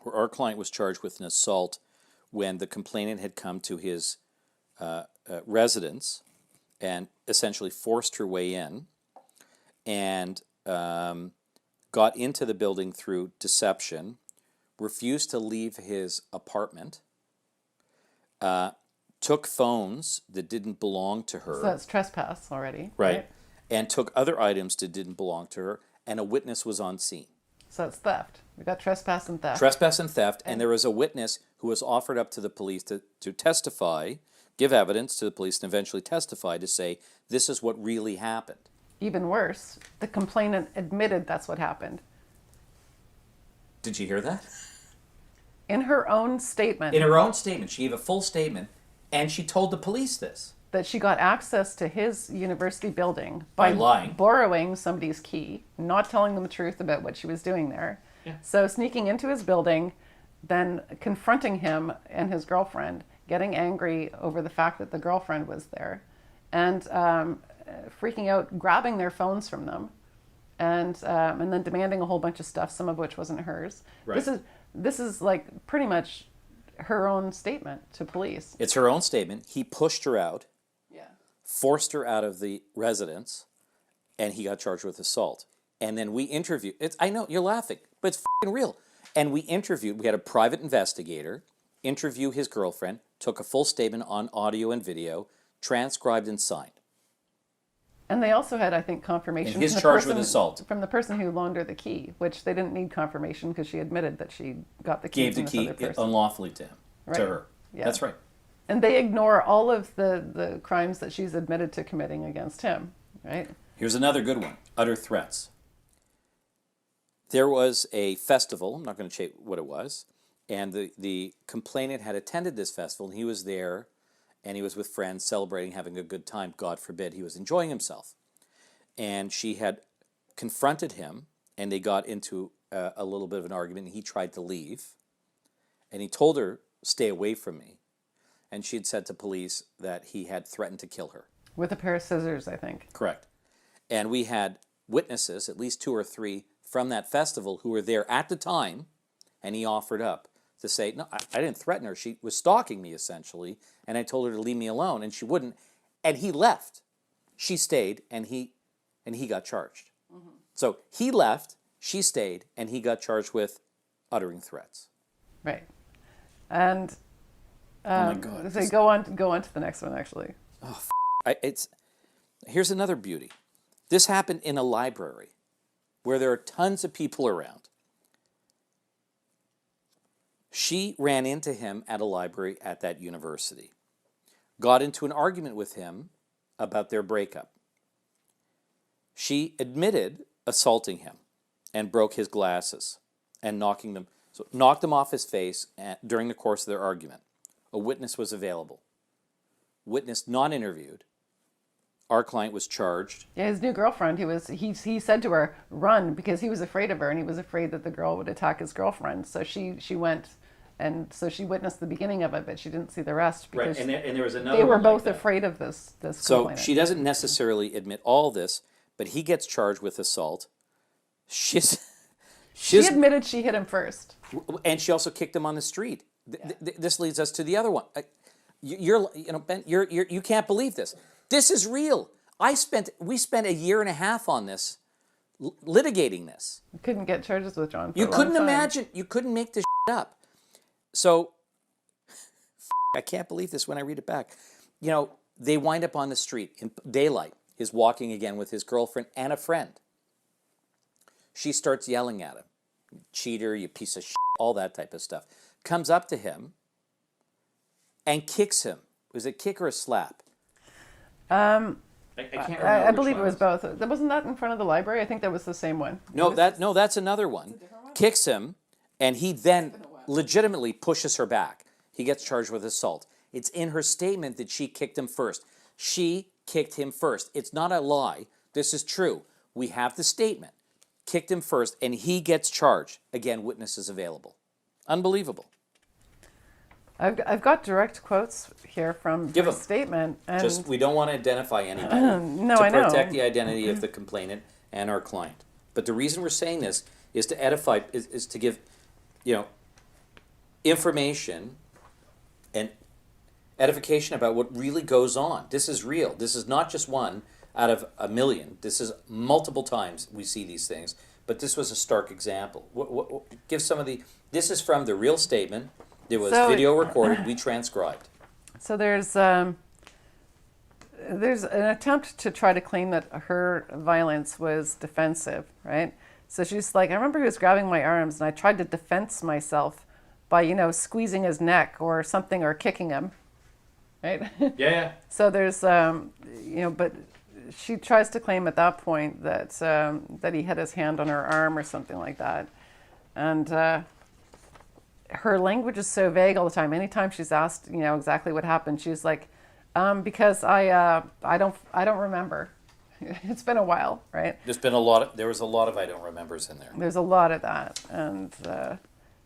where our client was charged with an assault when the complainant had come to his residence and essentially forced her way in and got into the building through deception, refused to leave his apartment, took phones that didn't belong to her. So that's trespass already. Right. And took other items that didn't belong to her, and a witness was on scene. So it's theft. We got trespass and theft. Trespass and theft, and there was a witness who was offered up to the police to testify, give evidence to the police, and eventually testify to say, this is what really happened. Even worse, the complainant admitted that's what happened. Did you hear that? In her own statement. In her own statement. She gave a full statement, and she told the police this. That she got access to his university building by lying. Borrowing somebody's key, not telling them the truth about what she was doing there. Yeah. So sneaking into his building, then confronting him and his girlfriend, getting angry over the fact that the girlfriend was there, and freaking out, grabbing their phones from them, and then demanding a whole bunch of stuff, some of which wasn't hers. Right. This is like pretty much her own statement to police. It's her own statement. He pushed her out, Yeah. forced her out of the residence, and he got charged with assault. And then we interviewed, I know, you're laughing, but it's f***ing real. And we had a private investigator interview his girlfriend, took a full statement on audio and video, transcribed and signed. And they also had, I think, confirmation And his from the charge person, with assault. From the person who loaned her the key, which they didn't need confirmation because she admitted that she got the key Gave from the this key other person. unlawfully to him, Right. to her. Yeah. That's right. And they ignore all of the crimes that she's admitted to committing against him, right? Here's another good one, utter threats. There was a festival, I'm not going to say what it was, and the complainant had attended this festival, and he was there, and he was with friends celebrating, having a good time. God forbid he was enjoying himself. And she had confronted him, and they got into a little bit of an argument, and he tried to leave. And he told her, stay away from me. And she had said to police that he had threatened to kill her. With a pair of scissors, I think. Correct. And we had witnesses, at least 2 or 3, from that festival who were there at the time, and he offered up to say, no, I didn't threaten her. She was stalking me, essentially, and I told her to leave me alone, and she wouldn't. And he left. She stayed, and he got charged. Mm-hmm. So he left, she stayed, and he got charged with uttering threats. Right. And oh my God! So go on to the next one, actually. Oh, here's another beauty. This happened in a library where there are tons of people around. She ran into him at a library at that university, got into an argument with him about their breakup. She admitted assaulting him and broke his glasses and knocked them off his face during the course of their argument. A witness was available. Witness not interviewed. Our client was charged. Yeah, his new girlfriend, he said to her, run, because he was afraid of her, and he was afraid that the girl would attack his girlfriend. So she went, and so she witnessed the beginning of it, but she didn't see the rest because right. And there was another they were one both like afraid of this So complainant. she doesn't necessarily admit all this, but he gets charged with assault. She admitted she hit him first. And she also kicked him on the street. This leads us to the other one. Ben, you can't believe this. This is real. We spent a year and a half on this, litigating this. You couldn't get charges with John. You couldn't imagine. You couldn't make this up. So, I can't believe this when I read it back. They wind up on the street in daylight. He's walking again with his girlfriend and a friend. She starts yelling at him. Cheater, you piece of shit, all that type of stuff. Comes up to him and kicks him. Was it a kick or a slap? I can't remember. I believe it was both. Wasn't that in front of the library? I think that was the same one. No, that's another one. Kicks him, and he then legitimately pushes her back. He gets charged with assault. It's in her statement that she kicked him first. She kicked him first. It's not a lie. This is true. We have the statement. Kicked him first, and he gets charged. Again, witnesses available. Unbelievable. I've got direct quotes here from the statement. And we don't want to identify anybody to protect the identity of the complainant and our client. But the reason we're saying this is to edify, is to give, information and edification about what really goes on. This is real. This is not just one out of a million. This is multiple times we see these things. But this was a stark example. Give some of the. This is from the real statement. There was video recorded. We transcribed. So there's an attempt to try to claim that her violence was defensive, right? So she's like, I remember he was grabbing my arms, and I tried to defense myself by, squeezing his neck or something, or kicking him, right? Yeah. So there's, but she tries to claim at that point that that he had his hand on her arm or something like that, and her language is so vague all the time. Anytime she's asked, exactly what happened, she's like, because I don't remember. It's been a while, right? There was a lot of I don't remembers in there. There's a lot of that, and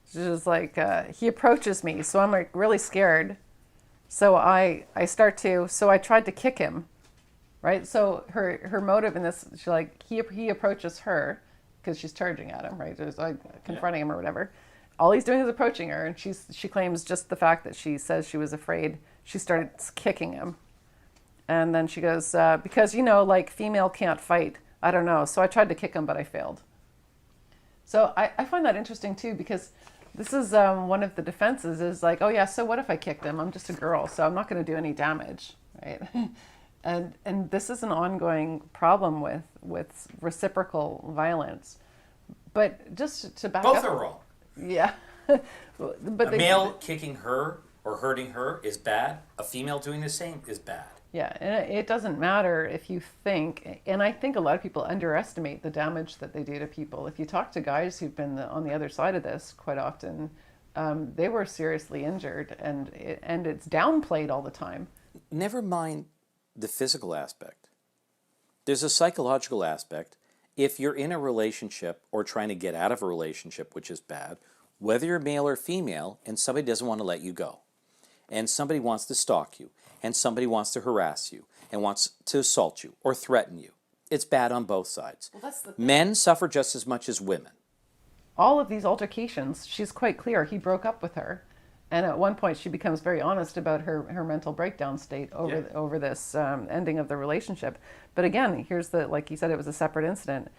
she's just like, he approaches me, so I'm like really scared. So I tried to kick him, right? So her motive in this, she's like, he approaches her because she's charging at him, right? Just like confronting him or whatever. All he's doing is approaching her, and she claims just the fact that she says she was afraid, she started kicking him. And then she goes, because, like female can't fight. I don't know. So I tried to kick him, but I failed. So I find that interesting too, because this is one of the defenses is like, oh yeah, so what if I kicked him? I'm just a girl, so I'm not going to do any damage, right? and this is an ongoing problem with reciprocal violence. But just to back up. Both are wrong. Yeah. But a male kicking her or hurting her is bad. A female doing the same is bad. Yeah, and it doesn't matter if you think, and I think a lot of people underestimate the damage that they do to people. If you talk to guys who've been on the other side of this quite often, they were seriously injured, and it's downplayed all the time. Never mind the physical aspect. There's a psychological aspect. If you're in a relationship or trying to get out of a relationship, which is bad, whether you're male or female, and somebody doesn't want to let you go, and somebody wants to stalk you, and somebody wants to harass you, and wants to assault you or threaten you, it's bad on both sides. Well, that's the thing. Men suffer just as much as women. All of these altercations, she's quite clear. He broke up with her. And at one point, she becomes very honest about her mental breakdown state over this ending of the relationship. But again, here's like you said, it was a separate incident.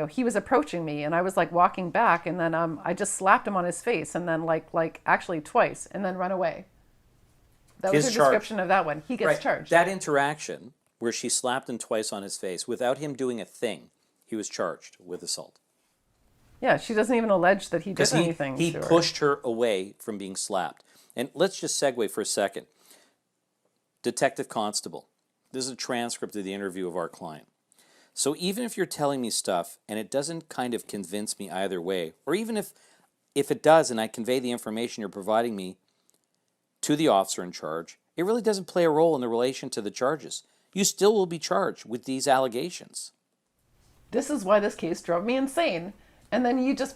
He was approaching me, and I was like walking back, and then I just slapped him on his face, and then like actually twice, and then run away. That was her description of that one. He gets charged. That interaction where she slapped him twice on his face without him doing a thing, he was charged with assault. Yeah, she doesn't even allege that he did anything. He pushed her away from being slapped. And let's just segue for a second. Detective Constable. This is a transcript of the interview of our client. So even if you're telling me stuff and it doesn't kind of convince me either way, or even if it does and I convey the information you're providing me to the officer in charge, it really doesn't play a role in the relation to the charges. You still will be charged with these allegations. This is why this case drove me insane. And then you just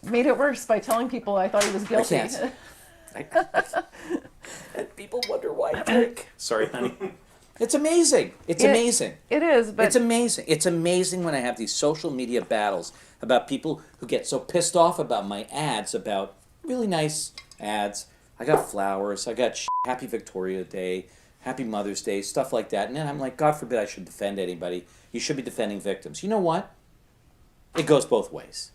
made it worse by telling people I thought he was guilty. I can't. And people wonder why I drink. Sorry, honey. It's amazing. It's amazing. It is, but... It's amazing. It's amazing when I have these social media battles about people who get so pissed off about my ads, about really nice ads. I got flowers. I got Happy Victoria Day, Happy Mother's Day, stuff like that. And then I'm like, God forbid I should defend anybody. You should be defending victims. You know what? It goes both ways.